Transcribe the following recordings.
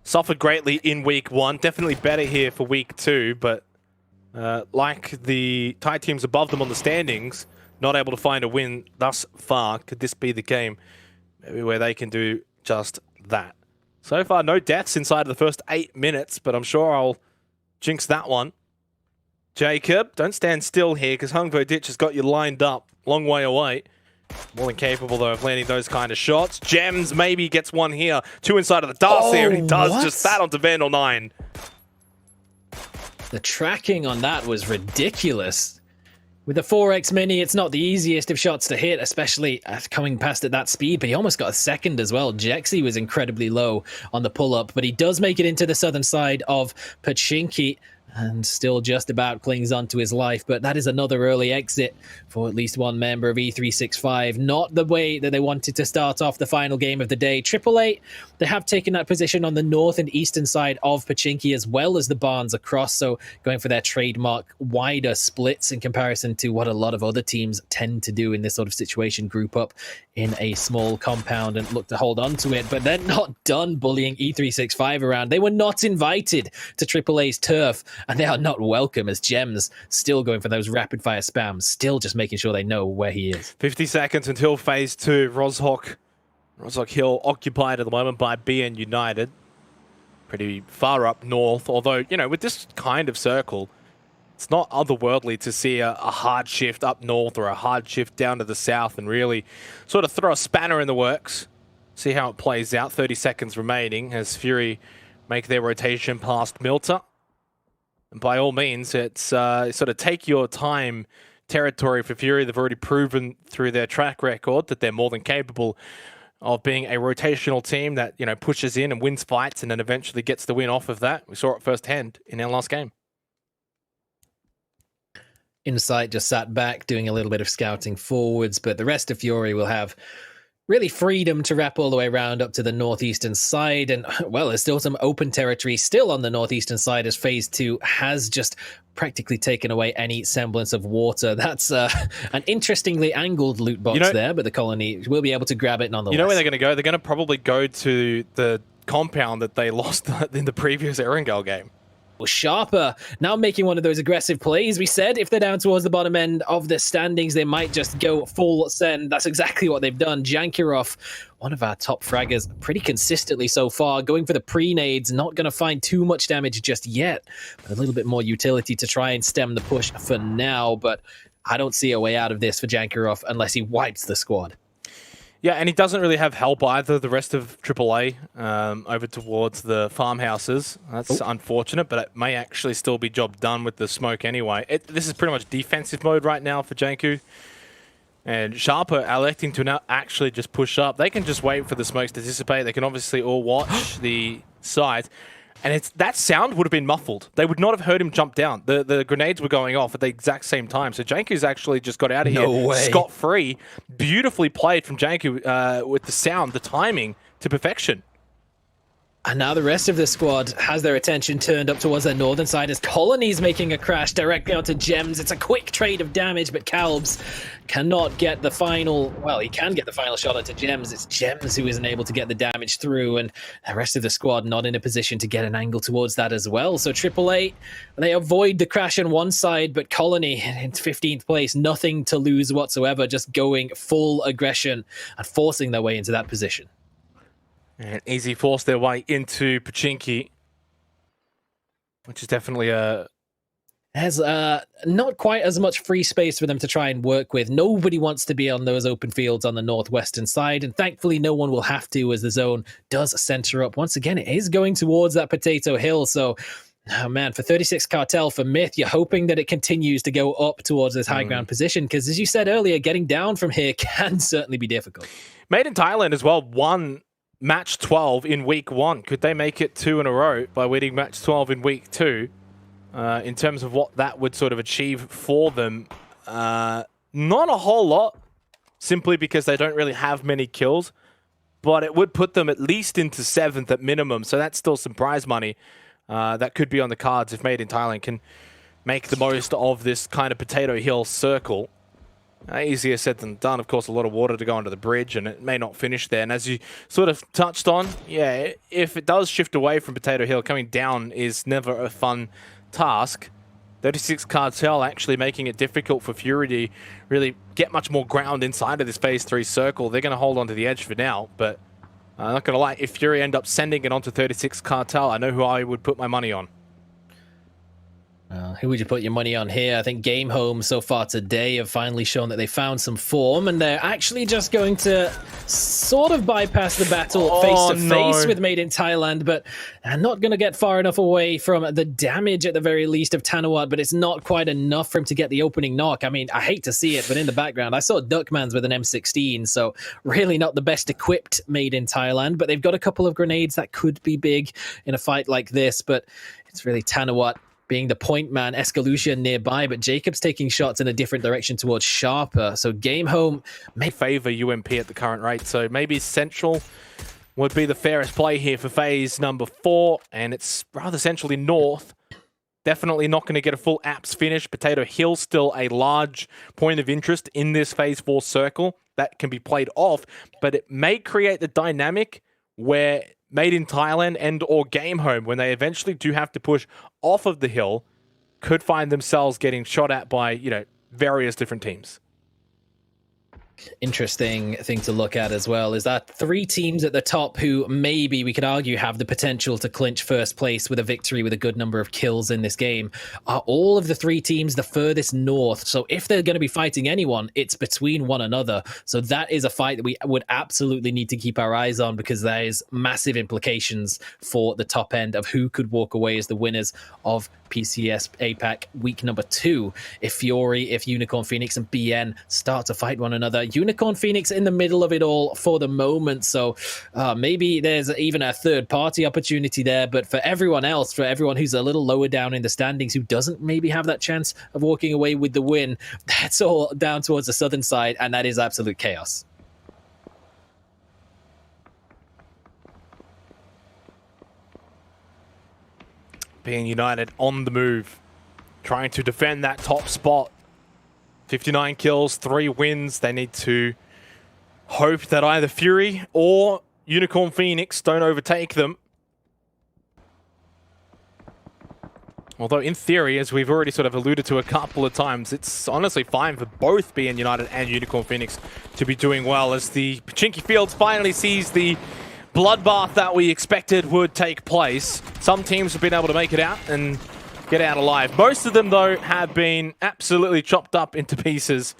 suffered greatly in week 1. Definitely better here for week 2, but like the Thai teams above them on the standings, not able to find a win thus far. Could this be the game maybe where they can do just that? So far, no deaths inside of the first 8 minutes, but I'm sure I'll jinx that one. Jacob, don't stand still here because ArkAngel has got you lined up. Long way away. More than capable, though, of landing those kind of shots. Gems maybe gets one here. 2 inside of the dust there, and he does just that onto Vandal9. The tracking on that was ridiculous. With the 4x mini, it's not the easiest of shots to hit, especially coming past at that speed, but he almost got a second as well. Jekzy was incredibly low on the pull-up, but he does make it into the southern side of Pochinki, and still just about clings on to his life. But that is another early exit for at least one member of E365. Not the way that they wanted to start off the final game of the day. AAA, they have taken that position on the north and eastern side of Pochinki, as well as the barns across, so going for their trademark wider splits in comparison to what a lot of other teams tend to do in this sort of situation. Group up in a small compound and look to hold on to it, but they're not done bullying E365 around. They were not invited to AAA's turf, and they are not welcome, as Gems still going for those rapid fire spams, still just making sure they know where he is. 50 seconds until phase 2. Rozhok Hill occupied at the moment by BN United. Pretty far up north, although, you know, with this kind of circle, it's not otherworldly to see a hard shift up north or a hard shift down to the south and really sort of throw a spanner in the works. See how it plays out. 30 seconds remaining as Fury make their rotation past Milta. And by all means, it's sort of take your time territory for Fury. They've already proven through their track record that they're more than capable of being a rotational team that, you know, pushes in and wins fights and then eventually gets the win off of that. We saw it firsthand in our last game. Insight just sat back doing a little bit of scouting forwards, but the rest of Fury will have really freedom to wrap all the way around up to the northeastern side. And, well, there's still some open territory still on the northeastern side, as phase 2 has just practically taken away any semblance of water. That's an interestingly angled loot box there, but the colony will be able to grab it nonetheless. You know where they're going to go? They're going to probably go to the compound that they lost in the previous ArkAngel game. Sharper now making one of those aggressive plays. We said if they're down towards the bottom end of the standings, they might just go full send. That's exactly what they've done. Jankirov, one of our top fraggers, pretty consistently so far, going for the pre-nades, not going to find too much damage just yet, but a little bit more utility to try and stem the push for now. But I don't see a way out of this for Jankirov unless he wipes the squad. Yeah, and he doesn't really have help either, the rest of AAA, over towards the farmhouses. That's unfortunate, but it may actually still be job done with the smoke anyway. This is pretty much defensive mode right now for Janku. And Sharper electing to now actually just push up. They can just wait for the smokes to dissipate. They can obviously all watch the side. And that sound would have been muffled. They would not have heard him jump down. The grenades were going off at the exact same time. So Janku's actually just got out of here scot-free. Beautifully played from Janku with the sound, the timing to perfection. And now the rest of the squad has their attention turned up towards their northern side as Colony's making a crash directly onto Gems. It's a quick trade of damage, but Kalbs cannot get the final... Well, he can get the final shot onto Gems. It's Gems who isn't able to get the damage through, and the rest of the squad not in a position to get an angle towards that as well. So AAA, they avoid the crash on one side, but Colony in 15th place, nothing to lose whatsoever, just going full aggression and forcing their way into that position. And easy force their way into Pochinki, which is definitely has not quite as much free space for them to try and work with. Nobody wants to be on those open fields on the northwestern side, and thankfully no one will have to, as the zone does center up. Once again, it is going towards that Potato Hill, so... Oh man, for 36 Cartel for Myth, you're hoping that it continues to go up towards this high ground position, because as you said earlier, getting down from here can certainly be difficult. Made in Thailand as well, won match 12 in week 1. Could they make it 2 in a row by winning match 12 in week 2? In terms of what that would sort of achieve for them, not a whole lot, simply because they don't really have many kills, but it would put them at least into 7th at minimum, so that's still some prize money that could be on the cards if Made in Thailand can make the most of this kind of Potato Hill circle. Easier said than done. Of course, a lot of water to go under the bridge, and it may not finish there. And as you sort of touched on, yeah, if it does shift away from Potato Hill, coming down is never a fun task. 36 Cartel actually making it difficult for Fury to really get much more ground inside of this Phase 3 circle. They're going to hold on to the edge for now, but I'm not going to lie, if Fury end up sending it onto 36 Cartel, I know who I would put my money on. Who would you put your money on here? I think Game Home so far today have finally shown that they found some form, and they're actually just going to sort of bypass the battle face-to-face with Made in Thailand, but not going to get far enough away from the damage at the very least of Thanawat, but it's not quite enough for him to get the opening knock. I mean, I hate to see it, but in the background, I saw Duckmans with an M16, so really not the best equipped Made in Thailand, but they've got a couple of grenades that could be big in a fight like this, but it's really Thanawat being the point man, Escalucia nearby, but Jacob's taking shots in a different direction towards Sharper. So Game Home may favor UMP at the current rate. So maybe Central would be the fairest play here for phase number 4, and it's rather centrally north. Definitely not going to get a full apps finish. Potato Hill still a large point of interest in this phase 4 circle that can be played off, but it may create the dynamic where Made in Thailand and or Game Home, when they eventually do have to push off of the hill, could find themselves getting shot at by, you know, various different teams. Interesting thing to look at as well is that 3 teams at the top who maybe we could argue have the potential to clinch first place with a victory with a good number of kills in this game are all of the 3 teams the furthest north. So if they're going to be fighting anyone, it's between one another. So that is a fight that we would absolutely need to keep our eyes on, because there is massive implications for the top end of who could walk away as the winners of PCS APAC week number 2. If Fury, if Unicorn Phoenix and BN start to fight one another, Unicorn Phoenix in the middle of it all for the moment, so maybe there's even a third party opportunity there, but for everyone else, for everyone who's a little lower down in the standings, who doesn't maybe have that chance of walking away with the win, that's all down towards the southern side, and that is absolute chaos. Being United on the move, trying to defend that top spot. 59 kills, 3 wins. They need to hope that either Fury or Unicorn Phoenix don't overtake them. Although in theory, as we've already sort of alluded to a couple of times, it's honestly fine for both BN United and Unicorn Phoenix to be doing well, as the Pachinki Fields finally sees the bloodbath that we expected would take place. Some teams have been able to make it out and get out alive. Most of them, though, have been absolutely chopped up into pieces.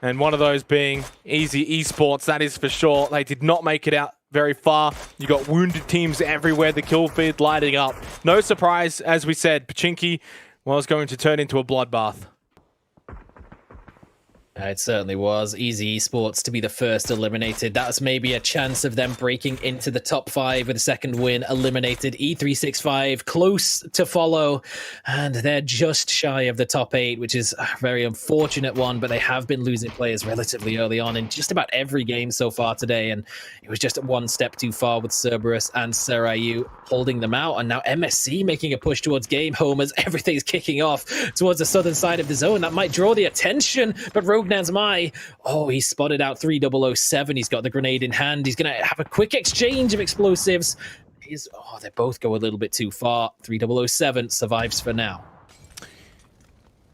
And one of those being Easy Esports, that is for sure. They did not make it out very far. You got wounded teams everywhere, the kill feed lighting up. No surprise, as we said, Pachinki was going to turn into a bloodbath. It certainly was. Easy Esports to be the first eliminated. That was maybe a chance of them breaking into the top 5 with a second win. Eliminated. E365 close to follow, and they're just shy of the top 8, which is a very unfortunate one, but they have been losing players relatively early on in just about every game so far today, and it was just one step too far with Cerberus and Seiryu holding them out, and now MSC making a push towards Game Home as everything's kicking off towards the southern side of the zone. That might draw the attention, but Rognan's he spotted out 3007. He's got the grenade in hand. He's going to have a quick exchange of explosives. They both go a little bit too far. 3007 survives for now.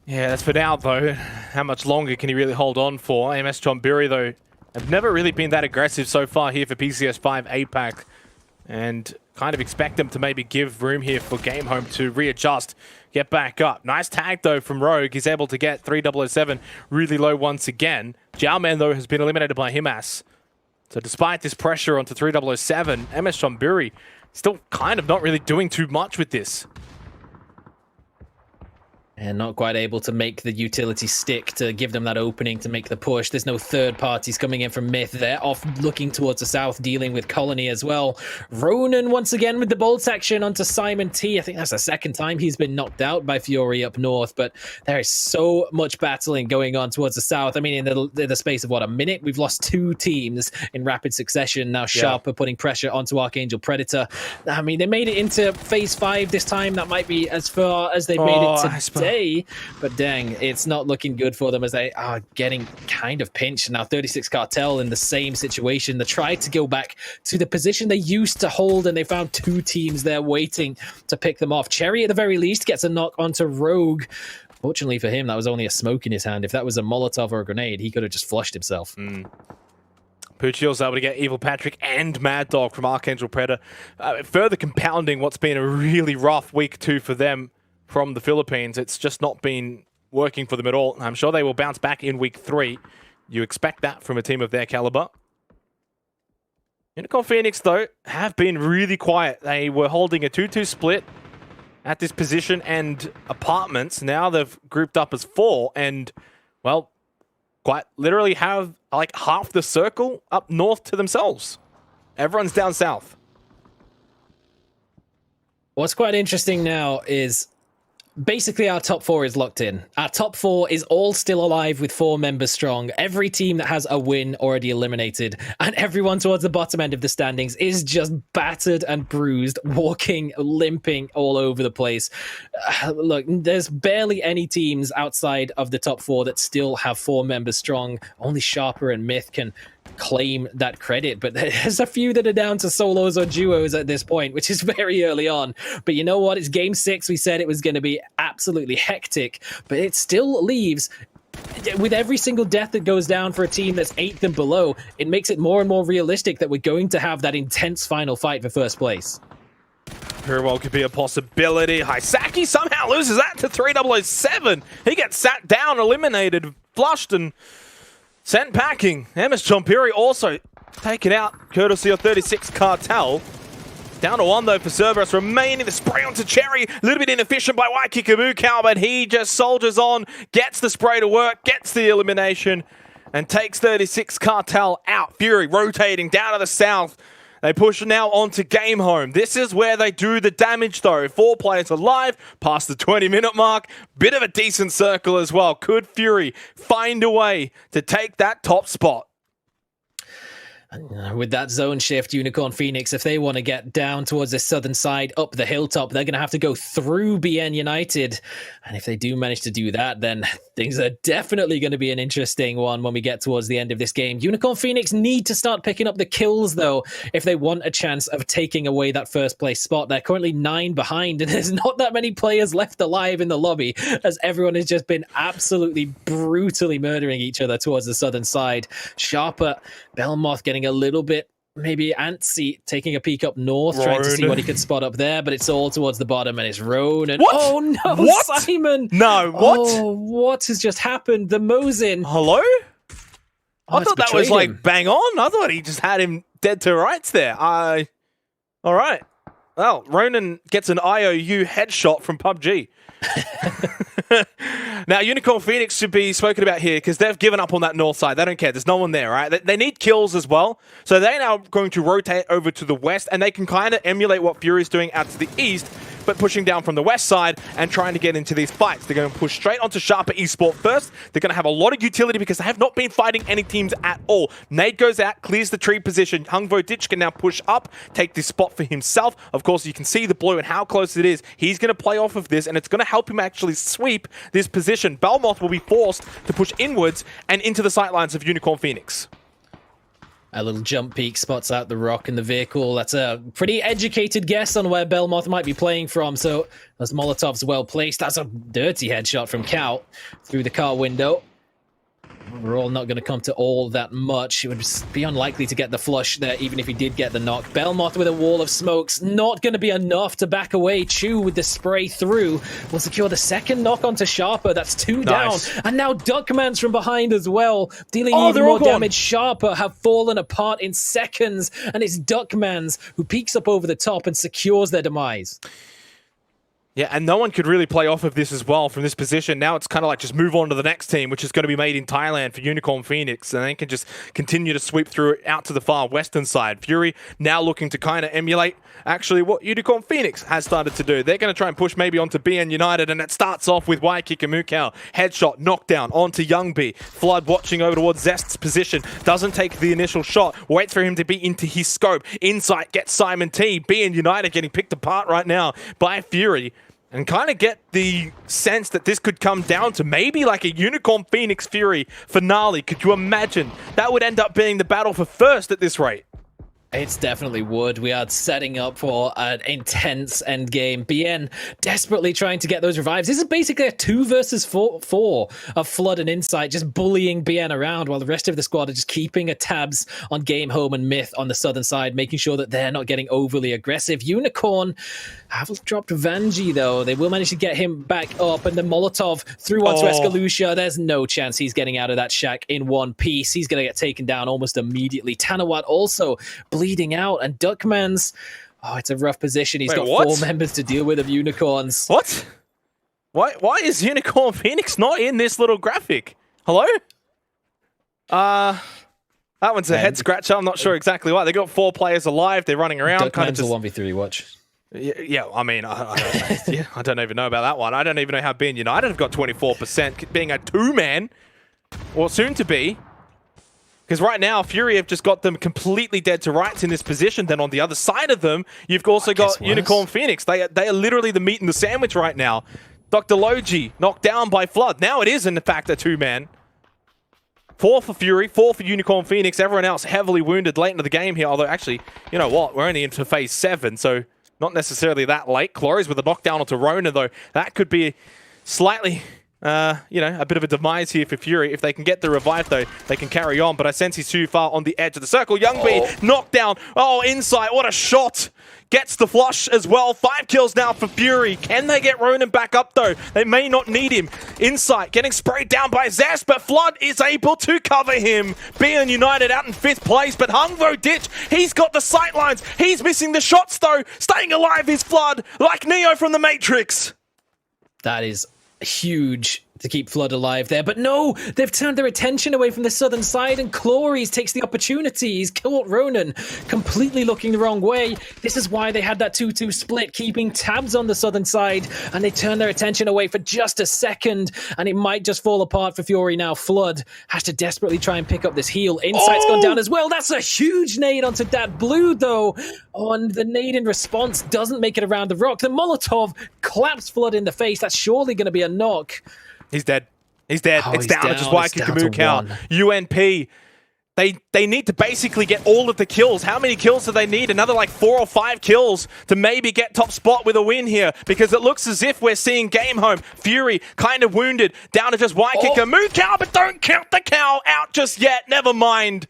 Yeah, that's for now, though. How much longer can he really hold on for? AMS Chonburi, though, have never really been that aggressive so far here for PCS 5 APAC. And kind of expect them to maybe give room here for Game Home to readjust, get back up. Nice tag, though, from Rogue. He's able to get 3007 really low once again. Jiaoman, though, has been eliminated by Himas. So despite this pressure onto 3007, MS Chonburi still kind of not really doing too much with this. And not quite able to make the utility stick to give them that opening to make the push. There's no third parties coming in from Myth. They're off looking towards the south, dealing with Colony as well. Ronon once again with the bolt section onto Simon T. I think that's the second time he's been knocked out by Fury up north, but there is so much battling going on towards the south. I mean, in the space of, a minute? We've lost 2 teams in rapid succession. Now Sharper putting pressure onto ArkAngel Predator. I mean, they made it into phase 5 this time. That might be as far as they've made it today. stay, but dang, it's not looking good for them as they are getting kind of pinched. Now 36 Cartel in the same situation. They tried to go back to the position they used to hold, and they found two teams there waiting to pick them off. Cherry, at the very least, gets a knock onto Rogue. Fortunately for him, that was only a smoke in his hand. If that was a Molotov or a grenade, he could have just flushed himself. Pucci's able to get Evil Patrick and Mad Dog from ArkAngel Predator, further compounding what's been a really rough week 2 for them from the Philippines. It's just not been working for them at all. I'm sure they will bounce back in week 3. You expect that from a team of their caliber. Unicorn Phoenix, though, have been really quiet. They were holding a 2-2 split at this position and apartments. Now they've grouped up as 4 and, well, quite literally have like half the circle up north to themselves. Everyone's down south. What's quite interesting now is basically our top 4 is locked in. Our top 4 is all still alive with 4 members strong. Every team that has a win already eliminated, and everyone towards the bottom end of the standings is just battered and bruised, walking, limping all over the place. Look, there's barely any teams outside of the top 4 that still have 4 members strong. Only Sharper and Myth can claim that credit, but there's a few that are down to solos or duos at this point, which is very early on. But you know what? It's game 6. We said it was going to be absolutely hectic, but it still leaves, with every single death that goes down for a team that's 8th and below, it makes it more and more realistic that we're going to have that intense final fight for first place. Very well could be a possibility. Haisaki somehow loses that to 3007. He gets sat down, eliminated, flushed, and sent packing. MS Chompiri also taken out, courtesy of 36 Cartel. Down to 1 though for Cerberus, remaining the spray onto Cherry. A little bit inefficient by Ykikamucow, but he just soldiers on, gets the spray to work, gets the elimination, and takes 36 Cartel out. Fury rotating down to the south. They push now onto Game Home. This is where they do the damage though. 4 players alive, past the 20-minute mark. Bit of a decent circle as well. Could Fury find a way to take that top spot? With that zone shift, Unicorn Phoenix, if they want to get down towards the southern side, up the hilltop, they're going to have to go through BN United. And if they do manage to do that, then things are definitely going to be an interesting one when we get towards the end of this game. Unicorn Phoenix need to start picking up the kills, though, if they want a chance of taking away that first place spot. They're currently 9 behind, and there's not that many players left alive in the lobby, as everyone has just been absolutely brutally murdering each other towards the southern side. Sharper, Belmoth getting a little bit maybe antsy, taking a peek up north, trying to see what he could spot up there, but it's all towards the bottom, and it's Ronon. What? Oh no, what? Simon! No, what? Oh, what has just happened? The Mosin. Hello? I thought that was like him. bang on. I thought he just had him dead to rights there. All right. Well, Ronon gets an IOU headshot from PUBG. Now, Unicorn Phoenix should be spoken about here because they've given up on that north side. They don't care. There's no one there, right? They need kills as well. So they're now going to rotate over to the west, and they can kind of emulate what Fury's doing out to the east, but pushing down from the west side and trying to get into these fights. They're going to push straight onto Sharper Esports first. They're going to have a lot of utility because they have not been fighting any teams at all. Nade goes out, clears the tree position. VODS can now push up, take this spot for himself. Of course, you can see the blue and how close it is. He's going to play off of this, and it's going to help him actually sweep this position. Belmoth will be forced to push inwards and into the sightlines of Unicorn Phoenix. A little jump peek spots out the rock in the vehicle. That's a pretty educated guess on where Belmoth might be playing from. So those Molotovs well placed. That's a dirty headshot from Cow through the car window. We're all not going to come to all that much. It would be unlikely to get the flush there, even if he did get the knock. Belmoth with a wall of smokes. Not going to be enough to back away. Chew with the spray through will secure the second knock onto Sharper. That's 2 down. And now Duckman's from behind as well, dealing even more damage. Sharper have fallen apart in seconds, and it's Duckman's who peeks up over the top and secures their demise. Yeah, and no one could really play off of this as well from this position. Now it's kind of like just move on to the next team, which is going to be made in Thailand for Unicorn Phoenix, and they can just continue to sweep through out to the far western side. Fury now looking to kind of emulate actually what Unicorn Phoenix has started to do. They're going to try and push maybe onto BN United, and it starts off with Ykikamucow. Headshot, knockdown onto Youngby. Fludd watching over towards Zest's position. Doesn't take the initial shot. Waits for him to be into his scope. Insight gets Simon T. BN United getting picked apart right now by Fury. and kind of get the sense that this could come down to maybe like a Unicorn Phoenix Fury finale. Could you imagine? That would end up being the battle for first at this rate. It's definitely would. We are setting up for an intense end game. BN desperately trying to get those revives. This is basically a 2 versus 4 of Fludd and Insight, just bullying BN around while the rest of the squad are just keeping a tabs on Game Home and Myth on the southern side, making sure that they're not getting overly aggressive. Unicorn have dropped Vanjie though. They will manage to get him back up, and the Molotov through onto Escalucia. There's no chance he's getting out of that shack in one piece. He's going to get taken down almost immediately. Tanawat also bleeding out, and Duckman's, it's a rough position. He's got 4 members to deal with of Unicorns. What? Why is Unicorn Phoenix not in this little graphic? Hello? That one's a head scratcher. I'm not sure exactly why. They got 4 players alive. They're running around. Duckman's kind of just a 1v3 watch. Yeah, I mean, I don't even know about that one. I don't even know how being United have got 24%, being a 2-man, or soon to be. Because right now, Fury have just got them completely dead to rights in this position. Then on the other side of them, you've also got Unicorn Phoenix. They are literally the meat and the sandwich right now. Dr. Logi knocked down by Fludd. Now it is, in fact, a 2-man. 4 for Fury, 4 for Unicorn Phoenix. Everyone else heavily wounded late into the game here. Although, actually, you know what? We're only into phase 7, so not necessarily that late. Cloris with a knockdown onto Ronon, though. That could be slightly... you know, a bit of a demise here for Fury. If they can get the revive, though, they can carry on. But I sense he's too far on the edge of the circle. YoungB knocked down. Insight, what a shot. Gets the flush as well. 5 kills now for Fury. Can they get Ronon back up, though? They may not need him. Insight getting sprayed down by Zest, but Fludd is able to cover him. BN United out in 5th place, but HungVoDitch, he's got the sightlines. He's missing the shots, though. Staying alive is Fludd, like Neo from the Matrix. That is huge to keep Fludd alive there, but no, they've turned their attention away from the southern side, and Cloris takes the opportunity. He's caught Ronon completely looking the wrong way. This is why they had that 2-2 split, keeping tabs on the southern side, and they turn their attention away for just a second, and it might just fall apart for Fury now. Fludd has to desperately try and pick up this heal. Insight's gone down as well. That's a huge nade onto that blue, though. And the nade in response doesn't make it around the rock. The Molotov claps Fludd in the face. That's surely going to be a knock. He's dead. He's dead. It's down to just Ykikamucow. UNP. They need to basically get all of the kills. How many kills do they need? Another like 4 or 5 kills to maybe get top spot with a win here, because it looks as if we're seeing Game Home. Fury kind of wounded, down to just Ykikamucow, but don't count the cow out just yet. Never mind.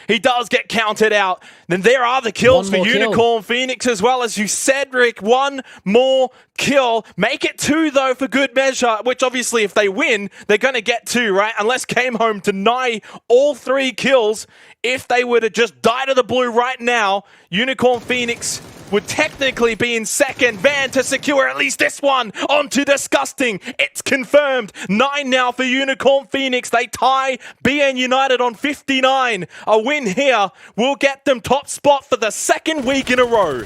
He does get counted out. Then there are the kills for Unicorn Phoenix as well, as you said, Rick. 1 more kill. Make it 2, though, for good measure, which obviously if they win, they're going to get 2, right? Unless Game Home deny all 3 kills. If they were to just die to the blue right now, Unicorn Phoenix would technically be in second. Van to secure at least this one onto Disgusting. It's confirmed. 9 now for Unicorn Phoenix. They tie BN United on 59. A win here will get them top spot for the 2nd week in a row.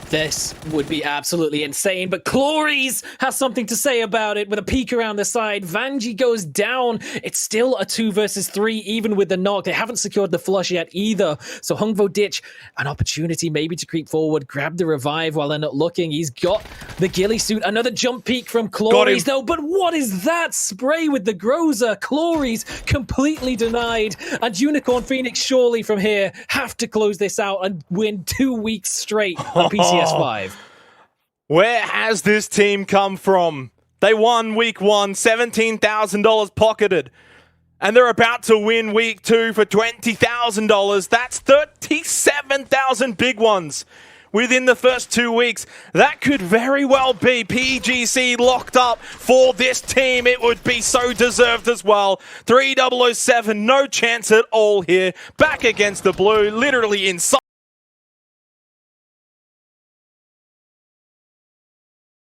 This would be absolutely insane, but Cloris has something to say about it with a peek around the side. Vanjie goes down. It's still a 2 versus 3, even with the knock. They haven't secured the flush yet either. So HungVoDitch, an opportunity maybe to creep forward, grab the revive while they're not looking. He's got the ghillie suit. Another jump peek from Cloris, though. But what is that spray with the Groza? Cloris completely denied. And Unicorn Phoenix surely from here have to close this out and win 2 weeks straight on PCS 5. Where has this team come from? They won week 1, $17,000 pocketed. And they're about to win week 2 for $20,000. That's 37,000 big ones within the first 2 weeks. That could very well be PGC locked up for this team. It would be so deserved as well. 3007, no chance at all here. Back against the blue, literally inside.